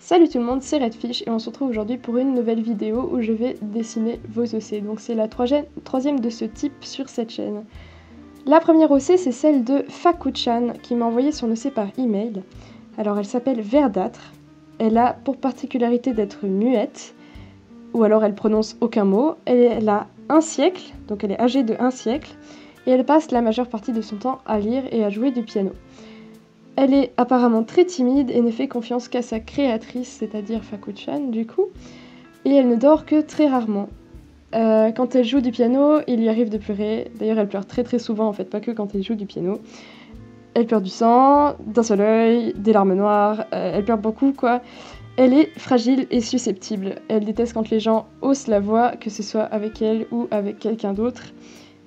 Salut tout le monde, c'est Redfish et on se retrouve aujourd'hui pour une nouvelle vidéo où je vais dessiner vos OC. Donc c'est la troisième de ce type sur cette chaîne. La première OC c'est celle de Faku-chan qui m'a envoyé son OC par email. Alors elle s'appelle Verdâtre, elle a pour particularité d'être muette, ou alors elle prononce aucun mot. Elle a 1 siècle, donc elle est âgée de 1 siècle, et elle passe la majeure partie de son temps à lire et à jouer du piano. Elle est apparemment très timide et ne fait confiance qu'à sa créatrice, c'est-à-dire Faku-chan du coup, et elle ne dort que très rarement. Quand elle joue du piano, il lui arrive de pleurer. D'ailleurs, elle pleure très souvent, en fait, pas que quand elle joue du piano. Elle pleure du sang, d'un seul œil, des larmes noires, elle pleure beaucoup, quoi. Elle est fragile et susceptible. Elle déteste quand les gens haussent la voix, que ce soit avec elle ou avec quelqu'un d'autre.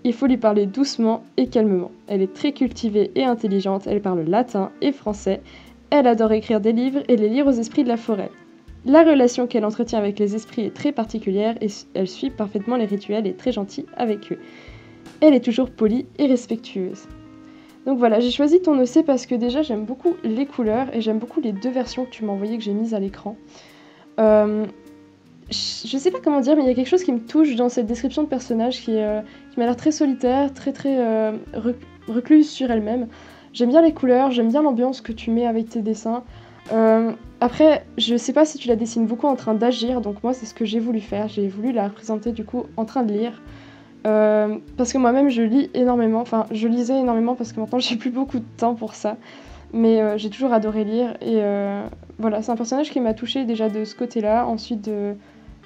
Il faut lui parler doucement et calmement. Elle est très cultivée et intelligente, elle parle latin et français. Elle adore écrire des livres et les lire aux esprits de la forêt. La relation qu'elle entretient avec les esprits est très particulière et elle suit parfaitement les rituels et est très gentille avec eux. Elle est toujours polie et respectueuse. Donc voilà, j'ai choisi ton OC parce que déjà j'aime beaucoup les couleurs et j'aime beaucoup les 2 versions que tu m'as envoyées que j'ai mises à l'écran. Je sais pas comment dire, mais il y a quelque chose qui me touche dans cette description de personnage qui m'a l'air très solitaire, très recluse sur elle-même. J'aime bien les couleurs, j'aime bien l'ambiance que tu mets avec tes dessins. Après, je sais pas si tu la dessines beaucoup en train d'agir, donc moi c'est ce que j'ai voulu faire. J'ai voulu la représenter du coup en train de lire. Parce que moi-même je lis énormément, enfin je lisais énormément parce que maintenant j'ai plus beaucoup de temps pour ça. Mais j'ai toujours adoré lire et voilà, c'est un personnage qui m'a touchée déjà de ce côté-là. Ensuite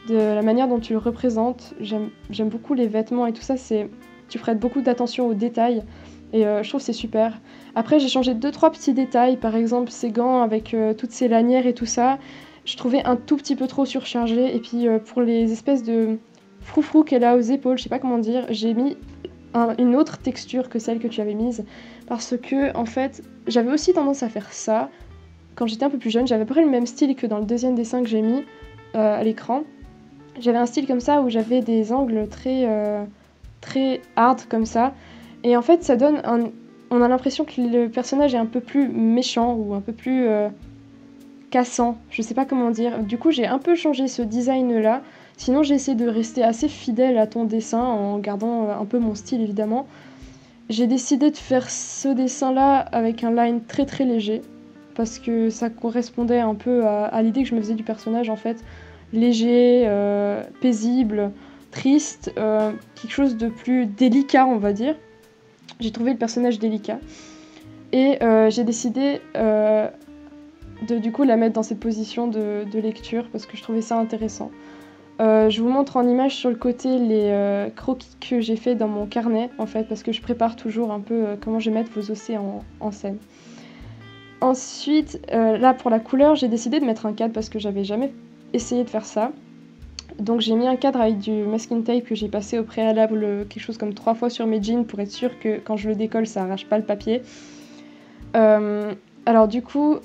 de la manière dont tu le représentes, j'aime beaucoup les vêtements et tout ça, tu prêtes beaucoup d'attention aux détails et je trouve que c'est super. Après j'ai changé 2-3 petits détails, par exemple ces gants avec toutes ces lanières et tout ça, je trouvais un tout petit peu trop surchargé et puis pour les espèces de froufrou qu'elle a aux épaules, je sais pas comment dire, j'ai mis une autre texture que celle que tu avais mise parce que en fait j'avais aussi tendance à faire ça quand j'étais un peu plus jeune. J'avais à peu près le même style que dans le deuxième dessin que j'ai mis à l'écran. J'avais un style comme ça où j'avais des angles très hard comme ça. Et en fait, ça donne on a l'impression que le personnage est un peu plus méchant ou un peu plus cassant. Je sais pas comment dire. Du coup, j'ai un peu changé ce design-là. Sinon, j'ai essayé de rester assez fidèle à ton dessin en gardant un peu mon style évidemment. J'ai décidé de faire ce dessin-là avec un line très léger parce que ça correspondait un peu à l'idée que je me faisais du personnage en fait. Léger, paisible, triste, quelque chose de plus délicat on va dire. J'ai trouvé le personnage délicat et j'ai décidé de du coup la mettre dans cette position de lecture parce que je trouvais ça intéressant. Je vous montre en image sur le côté les croquis que j'ai fait dans mon carnet en fait parce que je prépare toujours un peu comment je vais mettre vos OC en scène. Ensuite, là pour la couleur, j'ai décidé de mettre un cadre parce que j'avais jamais essayé de faire ça. Donc j'ai mis un cadre avec du masking tape que j'ai passé au préalable quelque chose comme 3 fois sur mes jeans pour être sûr que quand je le décolle ça arrache pas le papier. Alors du coup,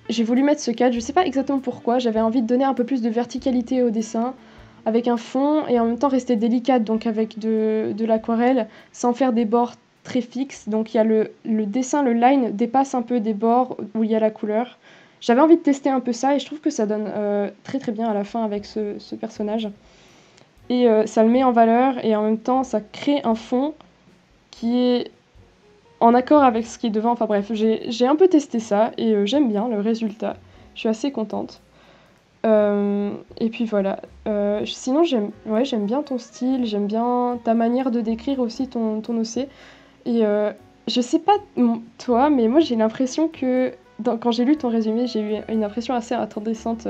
j'ai voulu mettre ce cadre, je sais pas exactement pourquoi, j'avais envie de donner un peu plus de verticalité au dessin avec un fond et en même temps rester délicate donc avec de l'aquarelle sans faire des bords très fixes. Donc il y a le dessin, le line dépasse un peu des bords où il y a la couleur. J'avais envie de tester un peu ça et je trouve que ça donne très bien à la fin avec ce personnage. Et ça le met en valeur et en même temps ça crée un fond qui est en accord avec ce qui est devant. Enfin bref, j'ai un peu testé ça et j'aime bien le résultat. Je suis assez contente. Et puis voilà. Sinon, j'aime bien ton style, j'aime bien ta manière de décrire aussi ton OC. Et je sais pas toi, mais moi j'ai l'impression que quand j'ai lu ton résumé, j'ai eu une impression assez attendrissante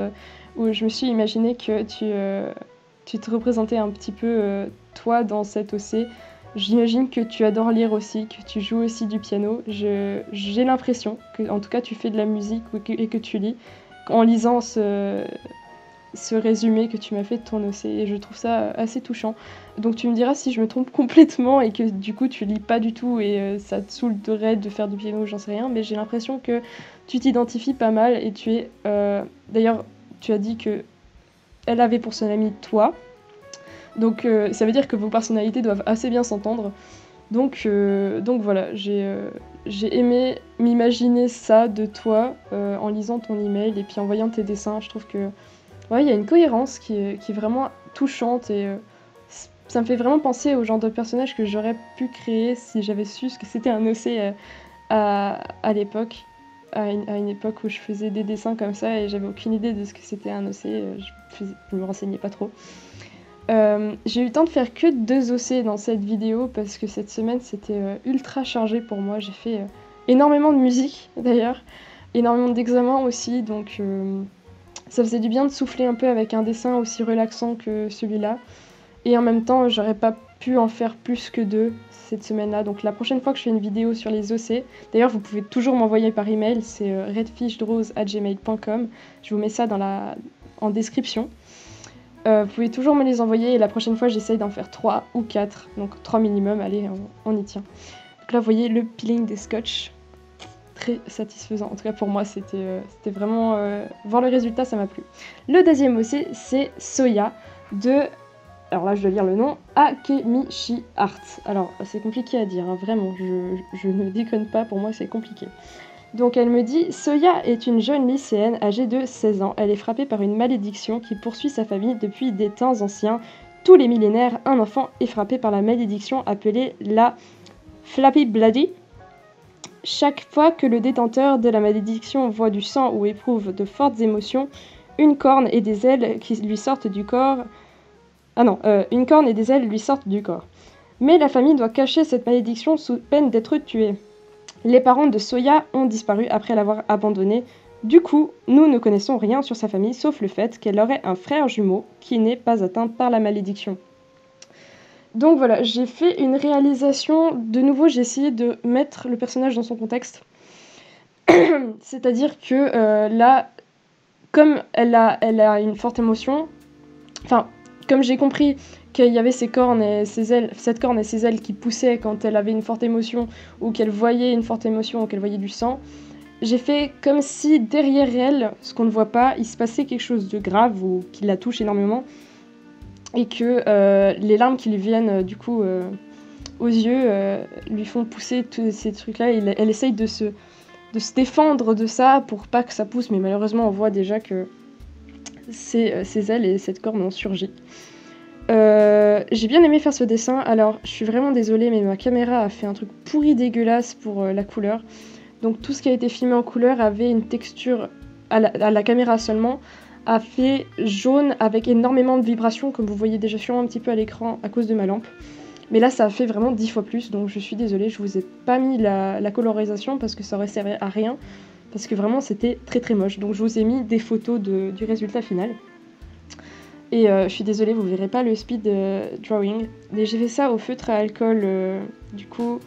où je me suis imaginé que tu te représentais un petit peu toi dans cet OC. J'imagine que tu adores lire aussi, que tu joues aussi du piano. J'ai l'impression que, en tout cas, tu fais de la musique et que tu lis en lisant ce résumé que tu m'as fait de ton OC. Et je trouve ça assez touchant. Donc tu me diras si je me trompe complètement et que du coup tu lis pas du tout et ça te saoulerait de faire du piano, j'en sais rien. Mais j'ai l'impression que tu t'identifies pas mal et tu es... D'ailleurs, tu as dit que elle avait pour son ami toi. Donc ça veut dire que vos personnalités doivent assez bien s'entendre. Donc voilà, j'ai aimé m'imaginer ça de toi en lisant ton email et puis en voyant tes dessins. Je trouve que ouais, il y a une cohérence qui est vraiment touchante et ça me fait vraiment penser au genre de personnage que j'aurais pu créer si j'avais su ce que c'était un OC à l'époque, à une époque où je faisais des dessins comme ça et j'avais aucune idée de ce que c'était un OC, je me renseignais pas trop. J'ai eu le temps de faire que 2 OC dans cette vidéo parce que cette semaine c'était ultra chargé pour moi. J'ai fait énormément de musique d'ailleurs, énormément d'examens aussi, donc ça faisait du bien de souffler un peu avec un dessin aussi relaxant que celui-là. Et en même temps, j'aurais pas pu en faire plus que 2 cette semaine-là. Donc la prochaine fois que je fais une vidéo sur les OC, d'ailleurs vous pouvez toujours m'envoyer par email, c'est redfishdrows@gmail.com. Je vous mets ça en description. Vous pouvez toujours me les envoyer et la prochaine fois j'essaye d'en faire 3 ou 4, donc 3 minimum, allez, on y tient. Donc là vous voyez le peeling des scotch, très satisfaisant, en tout cas pour moi c'était vraiment, voir le résultat ça m'a plu. Le deuxième OC c'est Soya de, alors là je dois lire le nom, Akemichi Art. Alors c'est compliqué à dire, hein, vraiment, je ne déconne pas, pour moi c'est compliqué. Donc elle me dit « Soya est une jeune lycéenne âgée de 16 ans. Elle est frappée par une malédiction qui poursuit sa famille depuis des temps anciens. Tous les millénaires, un enfant est frappé par la malédiction appelée la Flappy Bloody. Chaque fois que le détenteur de la malédiction voit du sang ou éprouve de fortes émotions, une corne et des ailes qui lui sortent du corps... une corne et des ailes lui sortent du corps. Mais la famille doit cacher cette malédiction sous peine d'être tuée. Les parents de Soya ont disparu après l'avoir abandonnée. Du coup, nous ne connaissons rien sur sa famille, sauf le fait qu'elle aurait un frère jumeau qui n'est pas atteint par la malédiction. » Donc voilà, j'ai fait une réalisation. De nouveau, j'ai essayé de mettre le personnage dans son contexte. C'est-à-dire que là, comme elle a une forte émotion, enfin, comme j'ai compris qu'il y avait ses cornes et ses ailes, cette corne et ses ailes qui poussaient quand elle avait une forte émotion, ou qu'elle voyait une forte émotion, ou qu'elle voyait du sang, j'ai fait comme si derrière elle, ce qu'on ne voit pas, il se passait quelque chose de grave ou qui la touche énormément, et que les larmes qui lui viennent du coup aux yeux lui font pousser tous ces trucs-là, et elle essaye de se défendre de ça pour pas que ça pousse, mais malheureusement on voit déjà que ses ailes et cette corne ont surgi. J'ai bien aimé faire ce dessin. Alors je suis vraiment désolée mais ma caméra a fait un truc pourri dégueulasse pour la couleur, donc tout ce qui a été filmé en couleur avait une texture à la caméra seulement, a fait jaune avec énormément de vibrations comme vous voyez déjà sûrement un petit peu à l'écran à cause de ma lampe, mais là ça a fait vraiment 10 fois plus, donc je suis désolée, je vous ai pas mis la colorisation parce que ça aurait servi à rien, parce que vraiment c'était très très moche, donc je vous ai mis des photos du résultat final. Et je suis désolée, vous verrez pas le speed drawing. Mais j'ai fait ça au feutre à alcool, du coup,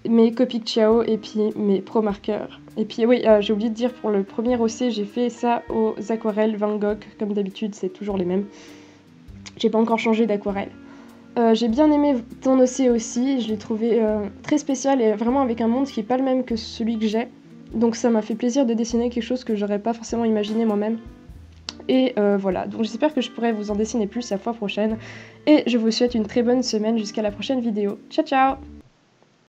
mes Copic Ciao et puis mes Pro Markers. Et puis oui, j'ai oublié de dire pour le premier OC, j'ai fait ça aux aquarelles Van Gogh. Comme d'habitude, c'est toujours les mêmes. J'ai pas encore changé d'aquarelle. J'ai bien aimé ton OC aussi, je l'ai trouvé très spécial et vraiment avec un monde qui est pas le même que celui que j'ai. Donc ça m'a fait plaisir de dessiner quelque chose que j'aurais pas forcément imaginé moi-même. Et voilà, donc j'espère que je pourrai vous en dessiner plus la fois prochaine. Et je vous souhaite une très bonne semaine jusqu'à la prochaine vidéo. Ciao ciao!